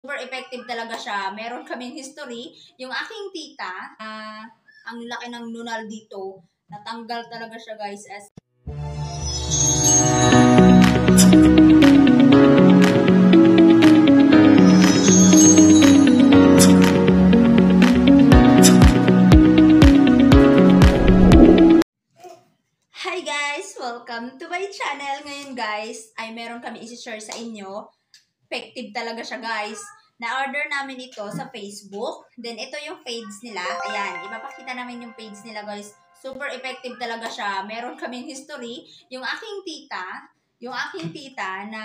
Super effective talaga siya. Meron kaming history. Yung aking tita, ang laki ng nunal dito. Natanggal talaga siya guys. Hi guys! Welcome to my channel. Ngayon guys, ay meron kami isi-share sa inyo. Effective talaga siya guys. Na-order namin ito sa Facebook. Then ito yung page nila. Ayan, ipapakita namin yung page nila guys. Super effective talaga siya. Meron kaming history. Yung aking tita na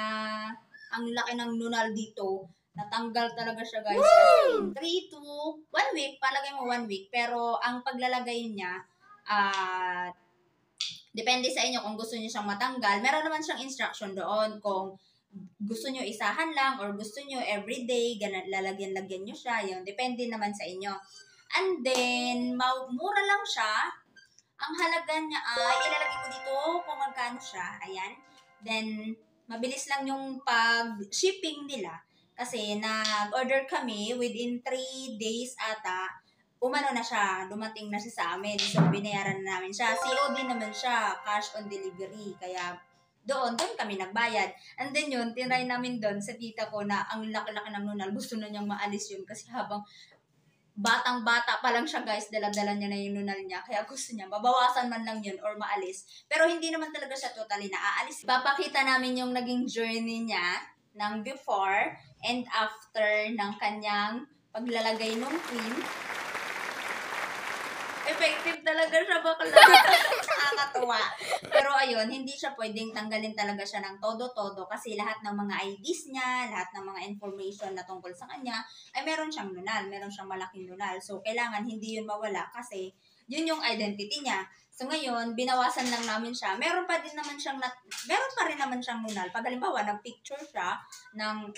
ang laki ng nunal dito. Natanggal talaga siya guys. As in 3 to 1 week. Palagay mo 1 week. Pero ang paglalagay niya, depende sa inyo kung gusto niyo siyang matanggal. Meron naman siyang instruction doon kung gusto niyo isahan lang or gusto niyo everyday, lalagyan-lagyan niyo siya. Yung depende naman sa inyo. And then, mura lang siya. Ang halaga niya ay, ilalagay ko dito kung magkano siya. Ayan. Then, mabilis lang yung pag-shipping nila. Kasi nag-order kami within 3 days ata. Umano na siya, dumating na siya sa amin. So, binayaran na namin siya. COD naman siya, cash on delivery. Kaya, doon kami nagbayad. And then yun, tinry namin doon sa tita ko na ang laki-laki ng nunal. Gusto na niyang maalis yun kasi habang batang-bata pa lang siya guys, dala-dala niya na yung nunal niya. Kaya gusto niya, mabawasan man lang yun or maalis. Pero hindi naman talaga siya totally naaalis. Papakita namin yung naging journey niya ng before and after ng kanyang paglalagay ng cream. Effective talaga siya, bakla. Nakakatuwa. Pero ayun, hindi siya pwedeng tanggalin talaga siya ng todo-todo kasi lahat ng mga IDs niya, lahat ng mga information na tungkol sa kanya, ay meron siyang nunal, meron siyang malaking nunal. So, kailangan hindi yun mawala kasi yun yung identity niya. So, ngayon, binawasan lang namin siya. Meron pa rin naman siyang nunal. Pag halimbawa, nag-picture siya ng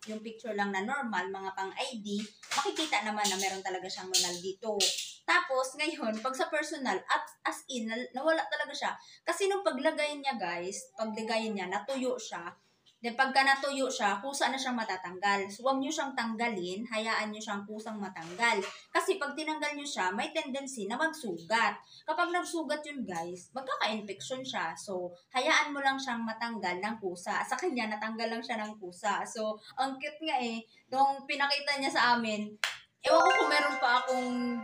yung picture lang na normal, mga pang-ID, makikita naman na meron talaga siyang nunal dito. Tapos, ngayon, pag sa personal, as in, nawala talaga siya. Kasi nung paglagay niya, guys, natuyo siya. Then, pagka natuyo siya, kusa na siyang matatanggal. So, huwag nyo siyang tanggalin, hayaan nyo siyang kusang matanggal. Kasi pag tinanggal nyo siya, may tendency na magsugat. Kapag nagsugat yun, guys, magkaka-infection siya. So, hayaan mo lang siyang matanggal ng kusa. Sa kanya, natanggal lang siya ng kusa. So, ang cute nga eh. Nung pinakita niya sa amin, ewan ko kung meron pa akong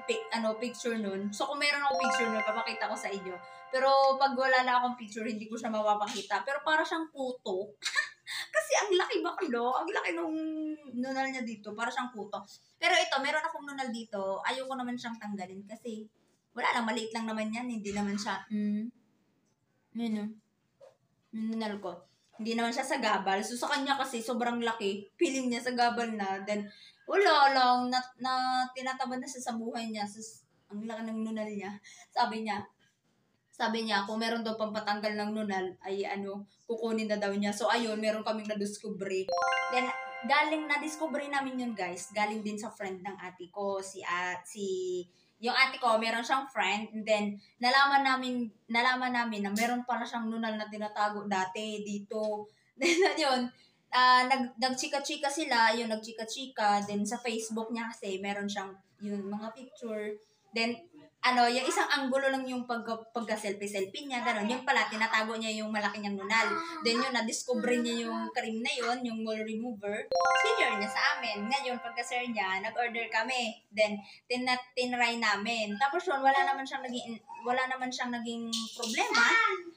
picture nun. So, kung meron akong picture nun, papakita ko sa inyo. Pero pag wala na akong picture, hindi ko siya mapapakita. Pero para siyang puto. Kasi ang laki baklo. Ang laki nung nunal niya dito. Para siyang puto. Pero ito, meron akong nunal dito. Ayoko naman siyang tanggalin kasi wala lang, maliit lang naman yan. Hindi naman siya, nunal ko. Hindi naman siya sa gabal. So, sa kanya kasi, sobrang laki. Feeling niya sa gabal na. Then, wala lang, tinatamad na siya sa buhay niya. So, ang laki ng nunal niya. Sabi niya, kung meron daw pampatanggal ng nunal, ay kukunin na daw niya. So, ayun, meron kaming na-discovery. Then, na-discovery namin yun, guys. Galing din sa friend ng ate ko. Yung ate ko, meron siyang friend. And then, nalaman namin na meron pala siyang nunal na tinatago dati dito. Then, yun, nagchika-chika sila. Yung nagchika-chika. Then, sa Facebook niya kasi, meron siyang yung mga picture. Then, yung isang anggulo lang yung pagka-selfie niya, gano'n. Yung pala, tinatago niya yung malaki niyang nunal. Then yun, na-discover niya yung cream na yun, yung mole remover. Sinure niya sa amin. Ngayon, pagka-share niya, nag-order kami. Then, tinry namin. Tapos yun, wala naman siyang naging problema.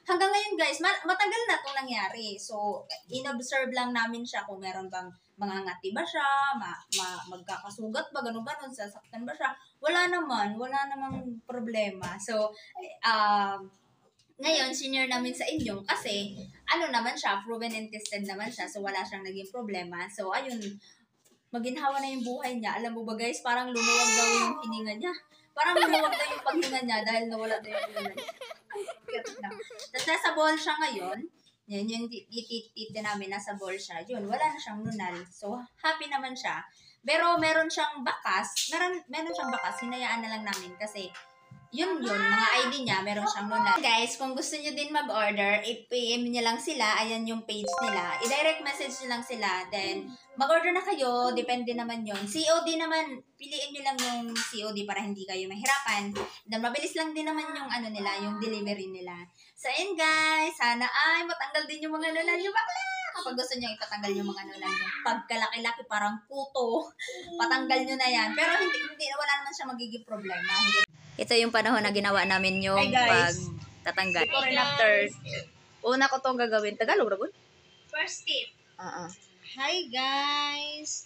Hanggang ngayon, guys, matagal na itong nangyari. So, in-observe lang namin siya kung meron bang mangangati ba siya, magkakasugat ba, gano'n, sasaktan ba siya. Wala namang problema. So, ngayon, senior namin sa inyo kasi, naman siya, proven and tested naman siya, so wala siyang naging problema. So, ayun, maginhawa na yung buhay niya. Alam mo ba guys, parang lumuwag daw yung hininga niya. Parang lumuwag daw yung paghinga niya dahil nawala daw yung hininga niya. Tapos nasa ball siya ngayon. Yan, yung titi namin, nasa ball siya. Yun, wala na siyang nunal. So, happy naman siya. Pero meron siyang bakas. Meron siyang bakas. Hinayaan na lang namin kasi mga ID niya, meron siyang nunal. Guys, kung gusto niyo din mag-order, i-PM niyo lang sila, ayan yung page nila. I-direct message niyo lang sila, then mag-order na kayo, depende naman yon. COD naman, piliin niyo lang yung COD para hindi kayo mahirapan. Then mabilis lang din naman yung ano nila, yung delivery nila. So ayun guys, sana ay matanggal din yung mga nunal yung bakla. Kapag gusto niyo ipatanggal yung mga nunal, yung pagkalaki-laki parang puto, patanggal niyo na yan. Pero hindi wala naman siya magiging problema. Ito yung panahon na ginawa namin yung pagtatanggal. Before and after, una ko tong gagawin. Tagalog, Ragun? First tip. Hi guys!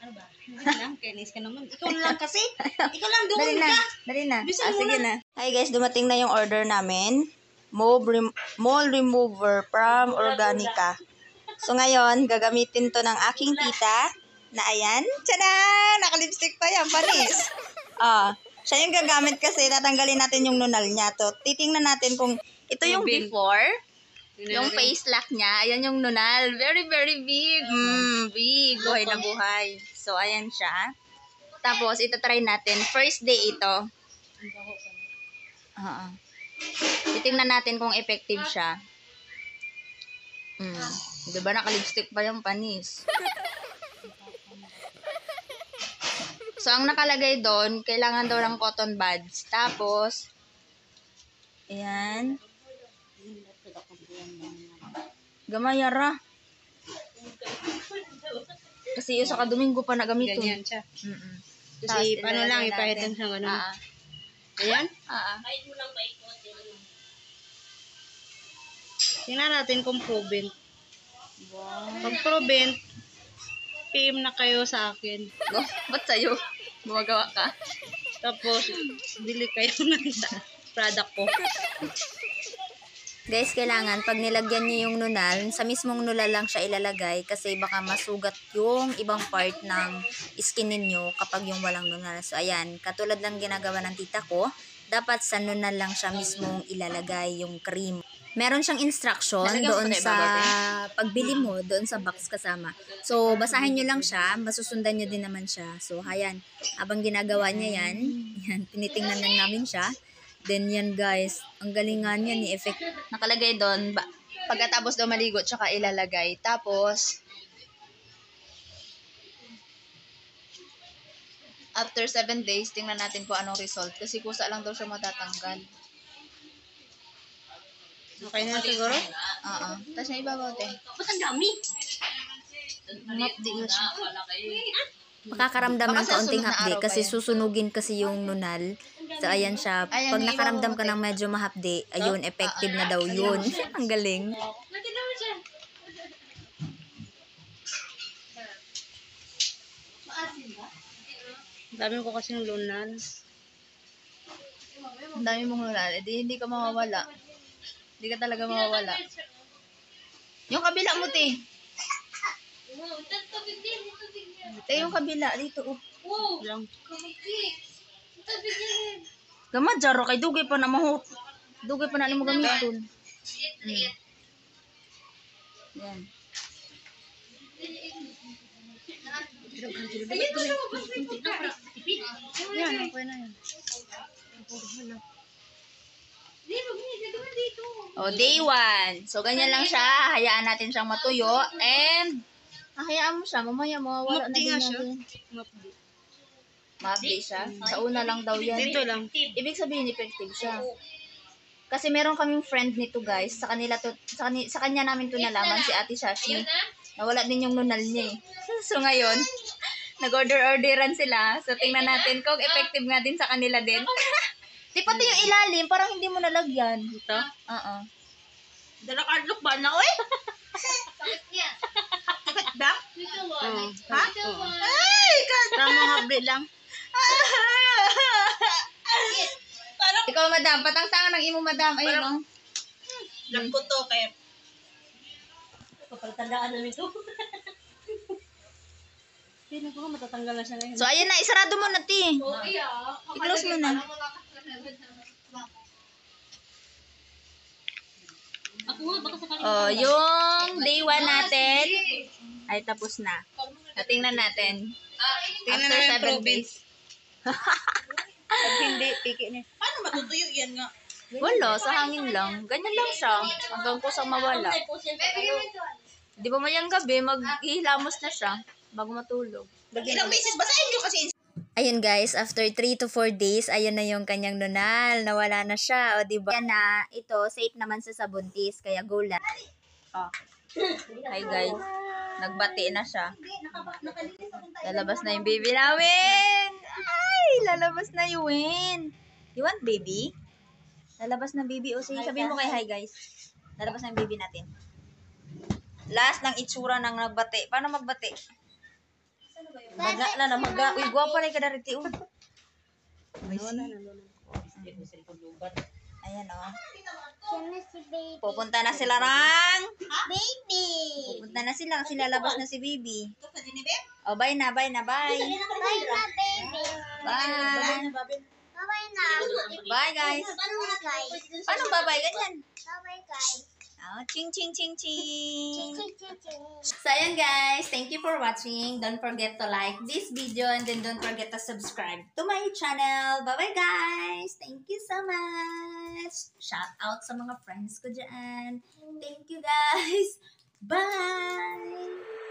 Ano ba? Lang, kainis ka naman. Ikaw lang kasi. Ikaw lang doon ka. Dali na. Bisa Sige na. Hi guys, dumating na yung order namin. Mole remover from Organica. So ngayon, gagamitin to ng aking tita na ayan. Tchanan! Naka-lipstick pa yan, panis. Siya yung gagamit kasi tatanggalin natin yung nunal niya. To, titingnan natin kung ito yung before. Yung face lock niya, ayan yung nunal. Very, very big. Big. Buhay na buhay. So, ayan siya. Tapos, itatry natin. First day ito. Titingnan natin kung effective siya. Diba naka-lipstick pa yung panis? So, ang nakalagay doon, kailangan daw ng cotton buds. Tapos, ayan. Gamayara. Kasi yung sa kadomingo pa nagamiton. Ganyan siya. Tapos, Kasi paano lang, ilalagay ipahitin natin. siya gano'n. Ayan. Tingnan natin kung proven. Pag proven, PM na kayo sa akin. Ba't sa'yo? Gumagawa ka? Tapos, bili kayo ng product ko. Guys, kailangan pag nilagyan niyo yung nunal, sa mismong nunal lang siya ilalagay kasi baka masugat yung ibang part ng skin ninyo kapag yung walang nunal. So, ayan, katulad lang ginagawa ng tita ko, dapat sa nunal lang siya mismong ilalagay yung cream. Meron siyang instruction doon sa pagbili mo, doon sa box kasama. So, basahin nyo lang siya, masusundan nyo din naman siya. So, ayan, habang ginagawa niya yan, tinitingnan lang namin siya. Then yan guys, ang galingan yan ni effect. Nakalagay doon, pagkatapos daw maligo, tsaka ilalagay. Tapos, after 7 days, tingnan natin kung anong result. Kasi kusa lang daw siya matatanggal. Okay na siguro? Tapos na ibabaw, te. Ba't ang dami? Mapdi na siya. Makakaramdam Baka ng sa kaunting sunod na hapde araw kasi pa yan. susunugin kasi yung nunal. So, ayan siya. Ayan, Pag yung nakaramdam ibabaw, ka te. ng medyo mahapde, ayun, effective na daw yun. Ang galing. Lagi naman siya. Maasin ba? Dami ko kasing lunan. Ang dami mong nunal. Hindi ka mawawala. Hindi ka talaga mawawala. Yung kabila mo, te. Wow, tubig din. Tubig din. Te, yung kabila. Dito, oh. Wow, Lang. kumiki. Tubig din. Gama, jaro kay dugay pa na mahot. Dugay pa na mo gamiton. Yan. Ayun mo lumabas na yung pagkakas. Yan, okay na yan. Di, gagawin dito. Oh, day 1. So, ganyan lang siya. Hayaan natin siyang matuyo. And, hayaan mo siya. Mamaya mawawala na Mapdi din nga siya. natin. Mapdi. Ma-update siya. Sa una lang daw yan. Dito lang. Ibig sabihin, effective siya. Kasi meron kaming friend nito guys. Sa kanya namin to nalaman, si Ate Shashi. Nawala din yung nunal niya eh. So ngayon, nag-order-orderan sila. So tingnan natin kung effective nga din sa kanila din. Di pati yung ilalim, parang hindi mo nalagyan. Ito. Dala cardlock ba na, oy? Sakit niya. Sakit ba? Dito one. Ha? Dito one. Ay, Tamang habli lang. ikaw, madam. Patang-tangan ng imo, madam. Ayun, oh. Lagpo to kaya. Kapagtandaan namin ito. Hindi ko matatanggal na siya ngayon. So, ayun na. Isarado mo na, ti. Okay ah. I-close mo na. Ako nga, baka sakali. Oh, yung day 1 natin ay tapos na. Tingnan natin. Tingnan After namin 7 proven. days. Pag hindi, piki niya. Paano matutuyo yan nga? Wala, sa hangin lang. Ganyan lang siya. Hanggang kusang mawala. Di ba mayang gabi, maghihilamos na siya bago matulog. Ilang beses basahin nyo kasi. Ayun guys, after 3 to 4 days, ayun na yung kanyang nunal. Nawala na siya, o diba? Yan na, ito, safe naman sa buntis, kaya go lang. Oh. Hi guys, nagbati na siya. Lalabas na yung baby namin! Ay, lalabas na yun! You want baby? Lalabas na baby. O sige, sabihin mo kay hi guys. Lalabas na yung baby natin. Last ng itsura ng nagbati. Paano magbati? Baga na na maga. Uy, guwapo na yung kadariti. Ayan o. Pupunta na sila rang. Baby! Pupunta na sila kasi lalabas na si baby. Ito sa dinibib? O, bye na, bye na, bye. Bye na, baby! Bye. Bye na! Bye guys. Bye, guys! Paano bye-bye? Ganyan. Bye, guys! Oh, ching ching ching ching. Ching-ching-ching! So, ayan guys. Thank you for watching. Don't forget to like this video and then don't forget to subscribe to my channel. Bye-bye guys. Thank you so much. Shout out sa mga friends ko dyan. Thank you guys. Bye!